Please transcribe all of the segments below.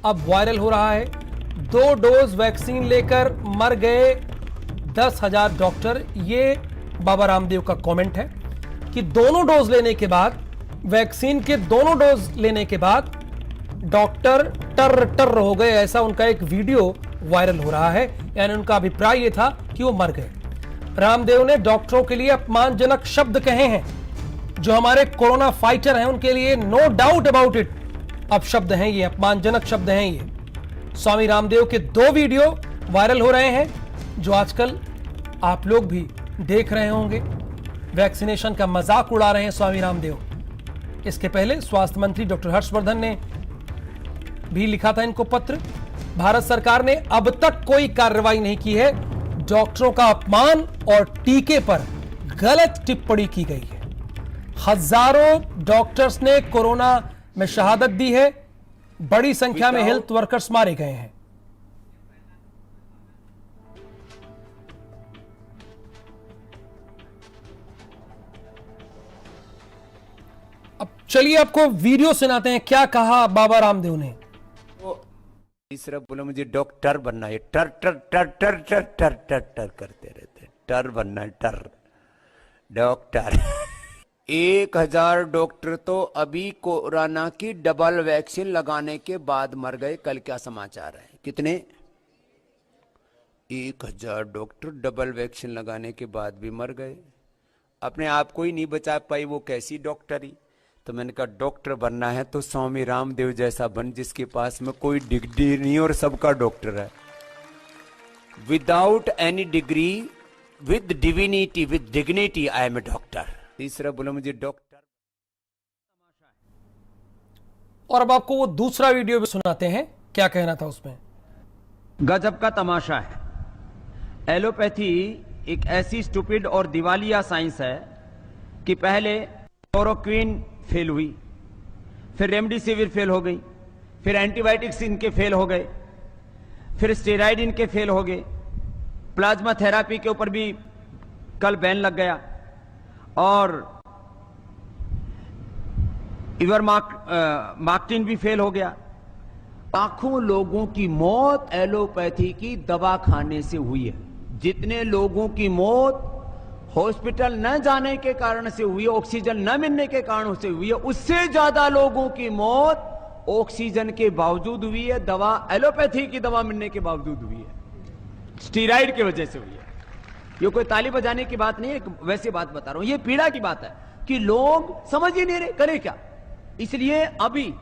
अब वायरल हो रहा है। 2 डोज वैक्सीन लेकर मर गए 10,000 डॉक्टर। ये बाबा रामदेव का कमेंट है कि दोनों डोज लेने के बाद, वैक्सीन के दोनों डोज लेने के बाद डॉक्टर टर टर हो गए, ऐसा उनका एक वीडियो वायरल हो रहा है। यानी उनका अभिप्राय यह था कि वो मर गए। रामदेव ने डॉक्टरों के लिए अपमानजनक शब्द कहे हैं। जो हमारे कोरोना फाइटर हैं उनके लिए नो डाउट अबाउट इट अब शब्द हैं ये, अपमानजनक शब्द हैं ये। स्वामी रामदेव के 2 वीडियो वायरल हो रहे हैं जो आजकल आप लोग भी देख रहे होंगे। वैक्सीनेशन का मजाक उड़ा रहे हैं स्वामी रामदेव। इसके पहले स्वास्थ्य मंत्री डॉक्टर हर्षवर्धन ने भी लिखा था इनको पत्र। भारत सरकार ने अब तक कोई कार्रवाई नहीं की है। डॉक्टरों का अपमान और टीके पर गलत टिप्पणी की गई है। हजारों डॉक्टर्स ने कोरोना में शहादत दी है। बड़ी संख्या में हेल्थ वर्कर्स मारे गए हैं। अब चलिए आपको वीडियो सुनाते हैं क्या कहा बाबा रामदेव ने। तीसरा बोला मुझे डॉक्टर बनना है, टर टर टर टर टर टर टर टर करते रहते, टर बनना है, टर डॉक्टर। 1000 डॉक्टर तो अभी कोरोना की डबल वैक्सीन लगाने के बाद मर गए। कल क्या समाचार है? कितने? 1000 डॉक्टर डबल वैक्सीन लगाने के बाद भी मर गए। अपने आप को ही नहीं बचा पाई, वो कैसी डॉक्टरी? तो मैंने कहा डॉक्टर बनना है तो स्वामी रामदेव जैसा बन, जिसके पास में कोई डिग्री नहीं और सबका डॉक्टर है। Without any degree, with divinity, with dignity, I am a doctor. तीसरा बोला मुझे डॉक्टर। और अब आपको वो दूसरा वीडियो भी सुनाते हैं, क्या कहना था उसमें। गजब का तमाशा है। एलोपैथी एक ऐसी स्टूपिड और दिवालिया साइंस है कि पहले क्लोरोक्विन फेल हुई, फिर रेमडेसिविर फेल हो गई, फिर एंटीबायोटिक्स इनके फेल हो गए, फिर स्टेरॉइड इनके फेल हो गए, प्लाज्मा थेरापी के ऊपर भी कल बैन लग गया, और इवरमाक्टिन भी फेल हो गया। लाखों लोगों की मौत एलोपैथी की दवा खाने से हुई है। जितने लोगों की मौत हॉस्पिटल न जाने के कारण से हुई है, ऑक्सीजन न मिलने के कारण से हुई है, उससे ज्यादा लोगों की मौत ऑक्सीजन के बावजूद हुई है, दवा एलोपैथी की दवा मिलने के बावजूद हुई है, स्टीराइड की वजह से हुई है। ये कोई ताली बजाने की बात नहीं है, वैसी बात बता रहा हूं। ये पीड़ा की बात है कि लोग समझ ही नहीं रहे करे क्या। इसलिए अभी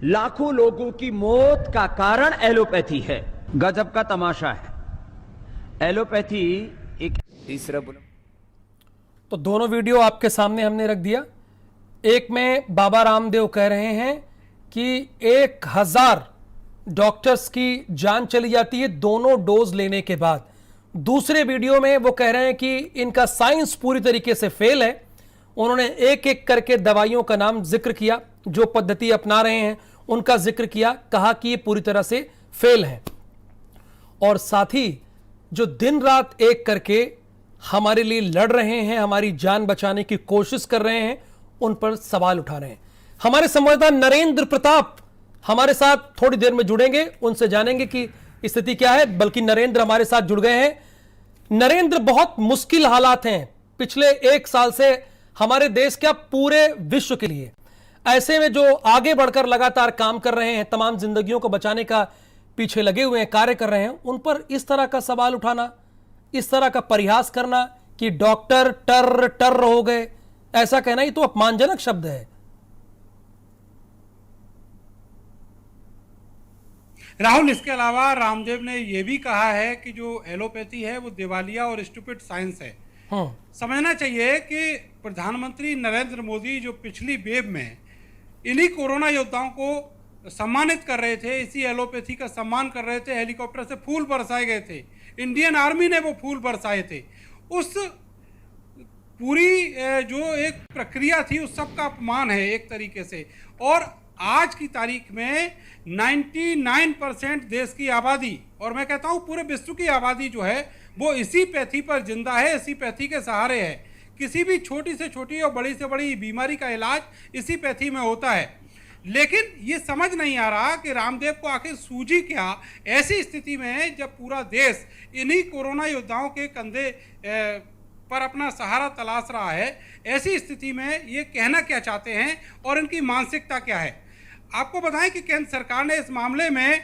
लाखों लोगों की मौत का कारण एलोपैथी है। गजब का तमाशा है। एलोपैथी एक तीसरा बोला। तो दोनों वीडियो आपके सामने हमने रख दिया। एक में बाबा रामदेव कह रहे हैं कि 1000 डॉक्टर्स की जान चली जाती है दोनों डोज लेने के बाद। दूसरे वीडियो में वो कह रहे हैं कि इनका साइंस पूरी तरीके से फेल है। उन्होंने एक एक करके दवाइयों का नाम जिक्र किया, जो पद्धति अपना रहे हैं उनका जिक्र किया, कहा कि ये पूरी तरह से फेल है। और साथ ही जो दिन रात एक करके हमारे लिए लड़ रहे हैं, हमारी जान बचाने की कोशिश कर रहे हैं, उन पर सवाल उठा रहे हैं। हमारे संवाददाता नरेंद्र प्रताप हमारे साथ थोड़ी देर में जुड़ेंगे, उनसे जानेंगे कि स्थिति क्या है। बल्कि नरेंद्र हमारे साथ जुड़ गए हैं। नरेंद्र, बहुत मुश्किल हालात हैं पिछले 1 साल से हमारे देश क्या पूरे विश्व के लिए। ऐसे में जो आगे बढ़कर लगातार काम कर रहे हैं, तमाम जिंदगियों को बचाने का पीछे लगे हुए हैं, कार्य कर रहे हैं, उन पर इस तरह का सवाल उठाना, इस तरह का परिहास करना कि डॉक्टर टर टर हो गए, ऐसा कहना ही तो अपमानजनक शब्द है। राहुल, इसके अलावा रामदेव ने यह भी कहा है कि जो एलोपैथी है वो दिवालिया और स्टूपिड साइंस है। समझना चाहिए कि प्रधानमंत्री नरेंद्र मोदी जो पिछली वेव में इन्हीं कोरोना योद्धाओं को सम्मानित कर रहे थे, इसी एलोपैथी का सम्मान कर रहे थे, हेलीकॉप्टर से फूल बरसाए गए थे, इंडियन आर्मी ने वो फूल बरसाए थे। उस पूरी जो एक प्रक्रिया थी उस सब का अपमान है एक तरीके से। और आज की तारीख में 99% देश की आबादी, और मैं कहता हूँ पूरे विश्व की आबादी जो है वो इसी पैथी पर जिंदा है, इसी पैथी के सहारे है। किसी भी छोटी से छोटी और बड़ी से बड़ी बीमारी का इलाज इसी पैथी में होता है। लेकिन ये समझ नहीं आ रहा कि रामदेव को आखिर सूझी क्या ऐसी स्थिति में, जब पूरा देश इन्हीं कोरोना योद्धाओं के कंधे पर अपना सहारा तलाश रहा है। ऐसी स्थिति में ये कहना क्या चाहते हैं और इनकी मानसिकता क्या है। आपको बताएं कि केंद्र सरकार ने इस मामले में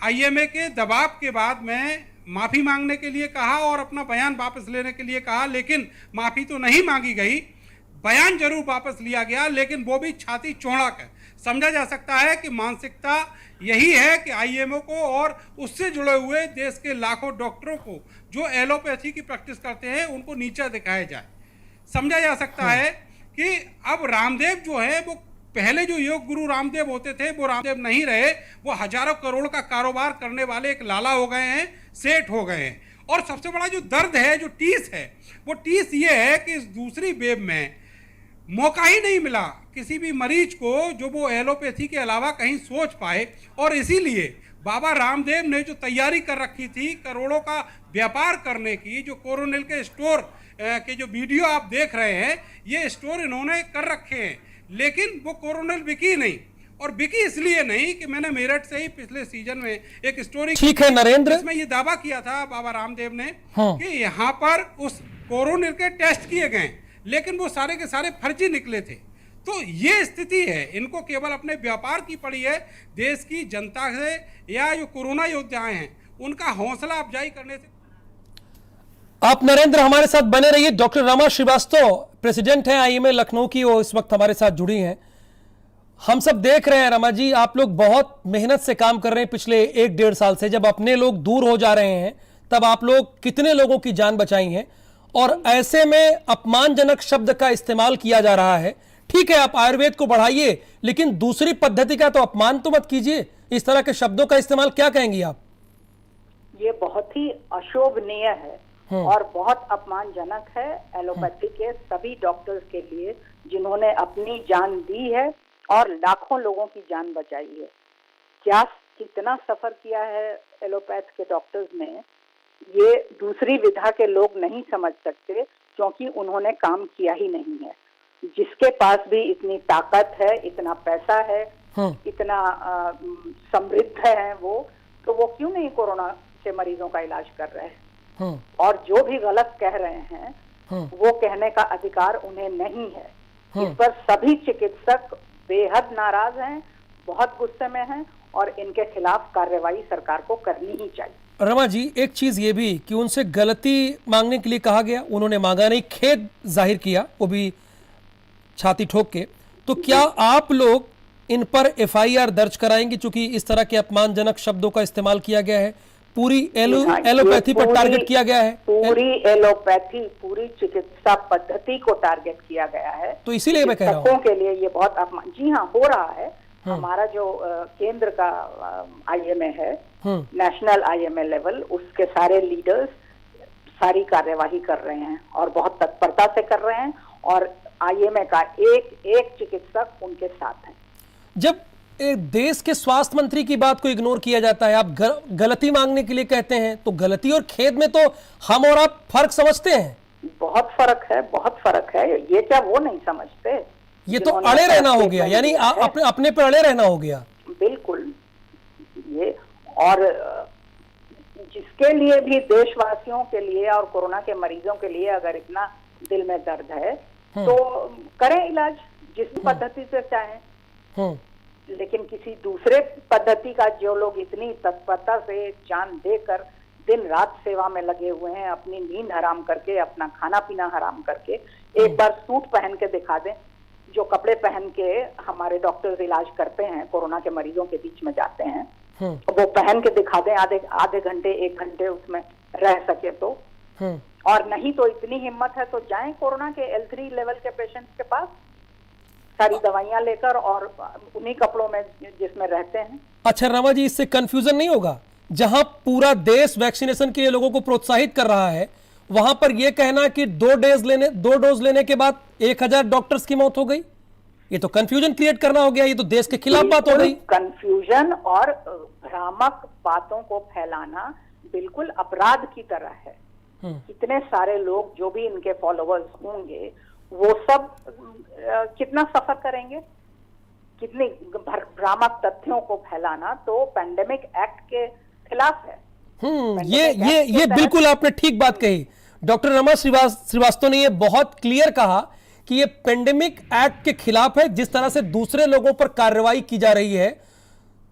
आईएमए के दबाव के बाद में माफ़ी मांगने के लिए कहा और अपना बयान वापस लेने के लिए कहा, लेकिन माफ़ी तो नहीं मांगी गई, बयान जरूर वापस लिया गया, लेकिन वो भी छाती चौड़ा कर। समझा जा सकता है कि मानसिकता यही है कि आईएमओ को और उससे जुड़े हुए देश के लाखों डॉक्टरों को जो एलोपैथी की प्रैक्टिस करते हैं उनको नीचा दिखाया जाए। समझा जा सकता है कि अब रामदेव जो है वो पहले जो योग गुरु रामदेव होते थे वो रामदेव नहीं रहे, वो हजारों करोड़ का कारोबार करने वाले एक लाला हो गए हैं, सेठ हो गए हैं। और सबसे बड़ा जो दर्द है, जो टीस है, वो टीस ये है कि इस दूसरी वेव में मौका ही नहीं मिला किसी भी मरीज को जो वो एलोपैथी के अलावा कहीं सोच पाए। और इसीलिए बाबा रामदेव ने जो तैयारी कर रखी थी करोड़ों का व्यापार करने की, जो कोरोनिल के स्टोर के जो वीडियो आप देख रहे हैं, ये स्टोर इन्होंने कर रखे हैं, लेकिन वो कोरोनिल बिकी नहीं। और बिकी इसलिए नहीं कि मैंने मेरठ से ही पिछले सीजन में एक स्टोरी ठीक है नरेंद्र, इसमें ये दावा किया था बाबा रामदेव ने कि यहाँ पर उस कोरोनिल के टेस्ट किए गए, लेकिन वो सारे के सारे फर्जी निकले थे। तो ये स्थिति है, इनको केवल अपने व्यापार की पड़ी है, देश की जनता से या जो कोरोना योद्धाएं हैं उनका हौसला अफजाई करने से। आप नरेंद्र हमारे साथ बने रहिए। डॉक्टर रमा श्रीवास्तव प्रेसिडेंट हैं आईएमए लखनऊ की, वो इस वक्त हमारे साथ जुड़ी हैं। हम सब देख रहे हैं रमा जी, आप लोग बहुत मेहनत से काम कर रहे हैं पिछले 1-1.5 साल से। जब अपने लोग दूर हो जा रहे हैं तब आप लोग कितने लोगों की जान बचाई हैं, और ऐसे में अपमानजनक शब्द का इस्तेमाल किया जा रहा है। ठीक है, आप आयुर्वेद को बढ़ाइए, लेकिन दूसरी पद्धति का तो अपमान तो मत कीजिए। इस तरह के शब्दों का इस्तेमाल क्या कहेंगी आप? ये बहुत ही अशोभनीय है और बहुत अपमानजनक है एलोपैथी के सभी डॉक्टर्स के लिए, जिन्होंने अपनी जान दी है और लाखों लोगों की जान बचाई है। क्या कितना सफर किया है एलोपैथ के डॉक्टर्स ने, ये दूसरी विधा के लोग नहीं समझ सकते, क्योंकि उन्होंने काम किया ही नहीं है। जिसके पास भी इतनी ताकत है, इतना पैसा है, इतना समृद्ध है वो, तो वो क्यों नहीं कोरोना के मरीजों का इलाज कर रहे हैं? और जो भी गलत कह रहे हैं वो कहने का अधिकार उन्हें नहीं है। इस पर सभी चिकित्सक बेहद नाराज हैं, बहुत गुस्से में हैं, और इनके खिलाफ कार्रवाई सरकार को करनी ही चाहिए। रमा जी, एक चीज ये भी कि उनसे गलती मांगने के लिए कहा गया, उन्होंने मांगा नहीं, खेद जाहिर किया, वो भी छाती ठोक के। तो क्या आप लोग इन पर एफआईआर दर्ज कराएंगे, चूंकि इस तरह के अपमानजनक शब्दों का इस्तेमाल किया गया है, पूरी एलोपैथी पर टारगेट किया गया है? पूरी एलोपैथी, पूरी चिकित्सा पद्धति को टारगेट किया गया है। तो इसीलिए मैं कह रहा हूँ के लिए ये बहुत अपमान। जी हाँ, हो रहा है। हमारा जो केंद्र का आईएमए है, नेशनल आईएमए लेवल, उसके सारे लीडर्स सारी कार्यवाही कर रहे हैं और बहुत तत्परता से कर रहे हैं, और आईएमए का एक एक चिकित्सक उनके साथ है। जब देश के स्वास्थ्य मंत्री की बात को इग्नोर किया जाता है, आप गलती मांगने के लिए कहते हैं, तो गलती और खेद में तो हम और आप फर्क समझते हैं? बहुत फर्क है, बहुत फर्क है। ये क्या वो नहीं समझते? ये तो अड़े रहना हो गया, यानी अपने पर अड़े रहना हो गया। बिल्कुल। ये और जिसके लिए भी, देशवासियों के लिए और कोरोना के मरीजों के लिए अगर इतना दिल में दर्द है तो करें इलाज जिस पद्धति से चाहें, लेकिन किसी दूसरे पद्धति का जो लोग इतनी तत्परता से जान देकर दिन रात सेवा में लगे हुए हैं, अपनी नींद हराम करके, अपना खाना पीना हराम करके, एक बार सूट पहन के दिखा दें, जो कपड़े पहन के हमारे डॉक्टर्स इलाज करते हैं, कोरोना के मरीजों के बीच में जाते हैं, वो पहन के दिखा दें, आधे घंटे 1 घंटे उसमें रह सके तो। और नहीं तो इतनी हिम्मत है तो जाएं कोरोना के L3 लेवल के पेशेंट्स के पास, सारी दवाइयां लेकर और उन्हीं कपड़ों में जिसमें रहते हैं। अच्छा रमा जी, इससे कंफ्यूजन नहीं होगा? जहां पूरा देश वैक्सीनेशन के लिए लोगों को प्रोत्साहित कर रहा है, वहां पर यह कहना कि 2 डोज लेने के बाद 1000 डॉक्टर्स की मौत हो गई, ये तो कंफ्यूजन क्रिएट करना हो गया। ये तो देश के खिलाफ बात हो गई। कंफ्यूजन और भ्रामक बातों को फैलाना बिल्कुल अपराध की तरह है। कितने सारे लोग जो भी इनके फॉलोअर्स होंगे वो सब कितना सफर करेंगे? कितनी भ्रामक तथ्यों को फैलाना तो पेंडेमिक एक्ट के खिलाफ है। ये बिल्कुल आपने ठीक बात कही। डॉक्टर रमा श्रीवास्तव ने ये बहुत क्लियर कहा कि ये पेंडेमिक एक्ट के खिलाफ है, जिस तरह से दूसरे लोगों पर कार्रवाई की जा रही है।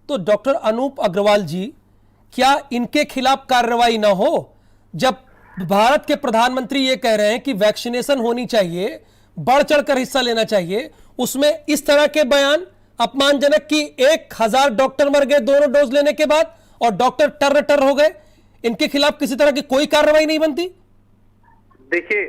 तो डॉक्टर अनूप अग्रवाल जी, क्या इनके खिलाफ कार्रवाई ना हो? जब भारत के प्रधानमंत्री ये कह रहे हैं कि वैक्सीनेशन होनी चाहिए, बढ़ चढ़कर हिस्सा लेना चाहिए, उसमें इस तरह के बयान अपमानजनक कि 1000 डॉक्टर मर गए दोनों डोज लेने के बाद और डॉक्टर टर हो गए, इनके खिलाफ किसी तरह की कोई कार्रवाई नहीं बनती? देखिए,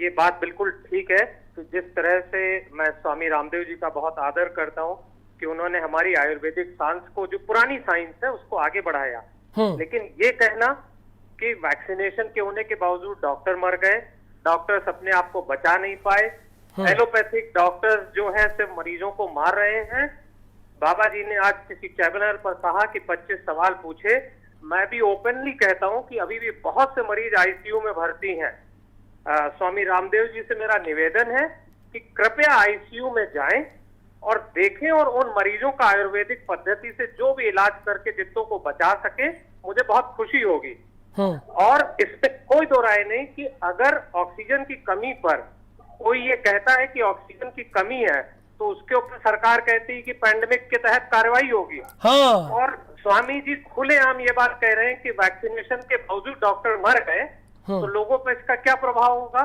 ये बात बिल्कुल ठीक है। तो जिस तरह से मैं स्वामी रामदेव जी का बहुत आदर करता हूँ कि उन्होंने हमारी आयुर्वेदिक साइंस को, जो पुरानी साइंस है, उसको आगे बढ़ाया, लेकिन ये कहना कि वैक्सीनेशन के होने के बावजूद डॉक्टर मर गए, डॉक्टर्स अपने आप को बचा नहीं पाए, एलोपैथिक डॉक्टर्स जो है सिर्फ मरीजों को मार रहे हैं। बाबा जी ने आज किसी चैनल पर कहा कि 25 सवाल पूछे। मैं भी ओपनली कहता हूं कि अभी भी बहुत से मरीज आईसीयू में भर्ती हैं। स्वामी रामदेव जी से मेरा निवेदन है कि कृपया आईसीयू में जाएं और देखें और उन मरीजों का आयुर्वेदिक पद्धति से जो भी इलाज करके जितों को बचा सके, मुझे बहुत खुशी होगी। और इसमें कोई दो राय नहीं कि अगर ऑक्सीजन की कमी पर कोई ये कहता है कि ऑक्सीजन की कमी है, तो उसके ऊपर सरकार कहती है कि पैंडेमिक के तहत कार्रवाई होगी। और स्वामी जी खुलेआम ये बात कह रहे हैं कि वैक्सीनेशन के बावजूद डॉक्टर मर गए, तो लोगों पर इसका क्या प्रभाव होगा?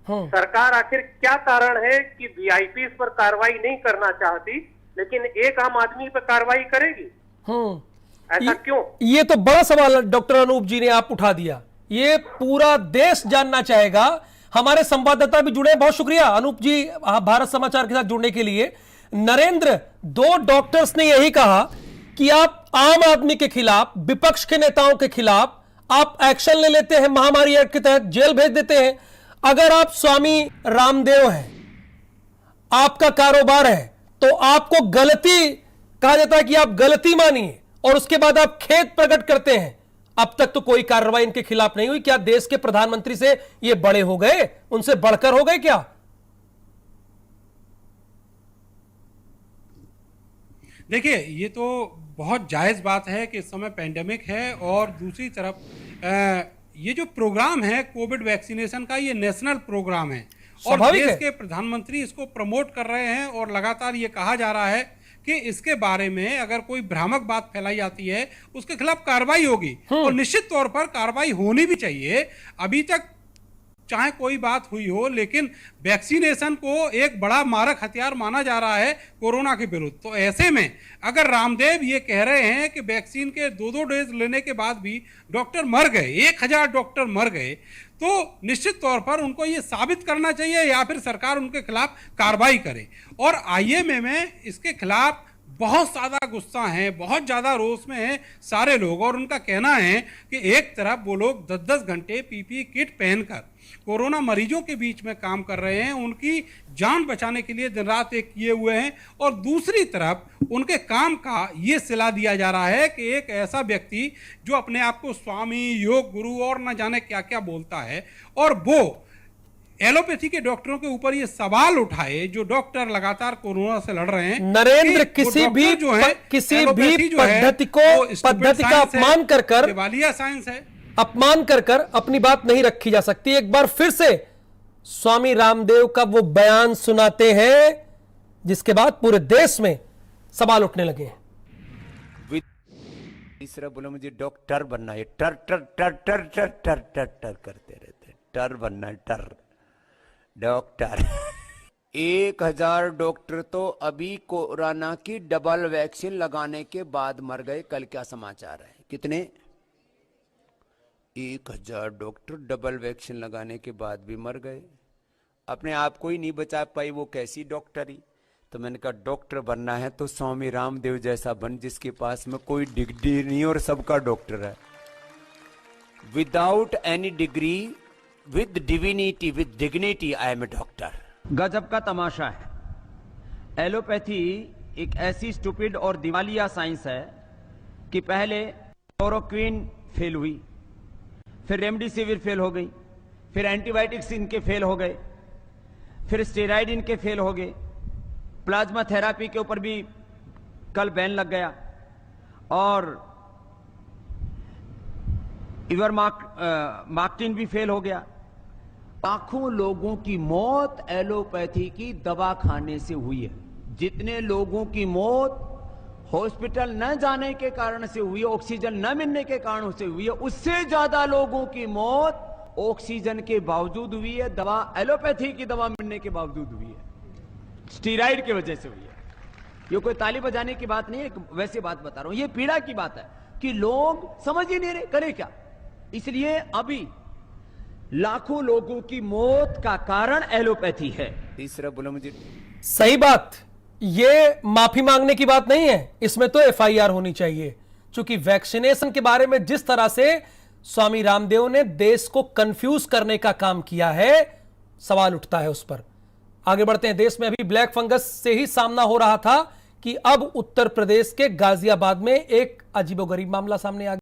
सरकार आखिर क्या कारण है कि वीआईपी पर कार्रवाई नहीं करना चाहती, लेकिन एक आम आदमी पर कार्रवाई करेगी? ऐसा क्यों? ये तो बड़ा सवाल डॉक्टर अनूप जी ने आप उठा दिया। ये पूरा देश जानना चाहेगा। हमारे संवाददाता भी जुड़े, बहुत शुक्रिया अनूप जी भारत समाचार के साथ जुड़ने के लिए। नरेंद्र, 2 डॉक्टर्स ने यही कहा कि आप आम आदमी के खिलाफ, विपक्ष के नेताओं के खिलाफ आप एक्शन ले लेते हैं, महामारी एक्ट के तहत जेल भेज देते हैं। अगर आप स्वामी रामदेव हैं, आपका कारोबार है, तो आपको गलती कहा जाता है कि आप गलती मानिए और उसके बाद आप खेद प्रकट करते हैं। अब तक तो कोई कार्रवाई इनके खिलाफ नहीं हुई। क्या देश के प्रधानमंत्री से ये बड़े हो गए, उनसे बढ़कर हो गए क्या? देखिए, ये तो बहुत जायज बात है कि इस समय पेंडेमिक है और दूसरी तरफ ये जो प्रोग्राम है कोविड वैक्सीनेशन का, ये नेशनल प्रोग्राम है और देश के प्रधानमंत्री इसको प्रमोट कर रहे हैं और लगातार ये कहा जा रहा है कि इसके बारे में अगर कोई भ्रामक बात फैलाई जाती है उसके खिलाफ कार्रवाई होगी और निश्चित तौर पर कार्रवाई होनी भी चाहिए। अभी तक चाहे कोई बात हुई हो, लेकिन वैक्सीनेशन को एक बड़ा मारक हथियार माना जा रहा है कोरोना के विरुद्ध। तो ऐसे में अगर रामदेव ये कह रहे हैं कि वैक्सीन के 2 डोज लेने के बाद भी डॉक्टर मर गए, 1000 डॉक्टर मर गए, तो निश्चित तौर पर उनको ये साबित करना चाहिए या फिर सरकार उनके खिलाफ कार्रवाई करे। और आईएमए में इसके खिलाफ बहुत ज्यादा गुस्सा है, बहुत ज्यादा रोष में है सारे लोग। और उनका कहना है कि एक तरफ वो लोग 10-10 घंटे पीपीई किट पहनकर कोरोना मरीजों के बीच में काम कर रहे हैं, उनकी जान बचाने के लिए दिन रात एक किए हुए हैं, और दूसरी तरफ उनके काम का ये सिला दिया जा रहा है कि एक ऐसा व्यक्ति जो अपने आप को स्वामी, योग गुरु और न जाने क्या क्या बोलता है, और वो एलोपैथी के डॉक्टरों के ऊपर ये सवाल उठाए जो डॉक्टर लगातार कोरोना से लड़ रहे हैं। नरेंद्र, किसी भी पद्धति का अपमान कर दिवालिया साइंस है, अपमान कर अपनी बात नहीं रखी जा सकती। एक बार फिर से स्वामी रामदेव का वो बयान सुनाते हैं जिसके बाद पूरे देश में सवाल उठने लगे हैं। तीसरा बोला मुझे डॉक्टर बनना है, टर टर टर टर टर टर टर टर करते रहते, टर बनना है, टर डॉक्टर। 1000 डॉक्टर तो अभी कोरोना की डबल वैक्सीन लगाने के बाद मर गए। कल क्या समाचार है? कितने? 1000 डॉक्टर डबल वैक्सीन लगाने के बाद भी मर गए। अपने आप को ही नहीं बचा पाई, वो कैसी डॉक्टरी? तो मैंने कहा डॉक्टर बनना है तो स्वामी रामदेव जैसा बन, जिसके पास में कोई डिग्री नहीं और सबका डॉक्टर है। Without any degree, with divinity, with dignity, I am a doctor. गजब का तमाशा है। एलोपैथी एक ऐसी स्टूपिड और दिवालिया साइंस है कि पहले क्लोरोक्विन फेल हुई, फिर रेमडेसिविर फेल हो गई, फिर एंटीबायोटिक्स इनके फेल हो गए, फिर स्टेरॉइड इनके फेल हो गए, प्लाज्मा थेरापी के ऊपर भी कल बैन लग गया और इवरमाक्टिन भी फेल हो गया। लाखों लोगों की मौत एलोपैथी की दवा खाने से हुई है। जितने लोगों की मौत हॉस्पिटल न जाने के कारण से हुई है, ऑक्सीजन न मिलने के कारण से हुई है, उससे ज्यादा लोगों की मौत ऑक्सीजन के बावजूद हुई है, दवा एलोपैथी की दवा मिलने के बावजूद हुई है, स्टीराइड की वजह से हुई है। ये कोई ताली बजाने की बात नहीं है, वैसे बात बता रहा हूं। ये पीड़ा की बात है कि लोग समझ ही नहीं रहे करे क्या। इसलिए अभी लाखों लोगों की मौत का कारण एलोपैथी है। तीसरा बोला मुझे सही बात, ये माफी मांगने की बात नहीं है, इसमें तो एफआईआर होनी चाहिए। क्योंकि वैक्सीनेशन के बारे में जिस तरह से स्वामी रामदेव ने देश को कंफ्यूज करने का काम किया है, सवाल उठता है उस पर। आगे बढ़ते हैं। देश में अभी ब्लैक फंगस से ही सामना हो रहा था कि अब उत्तर प्रदेश के गाजियाबाद में एक अजीबोगरीब मामला सामने आ गया।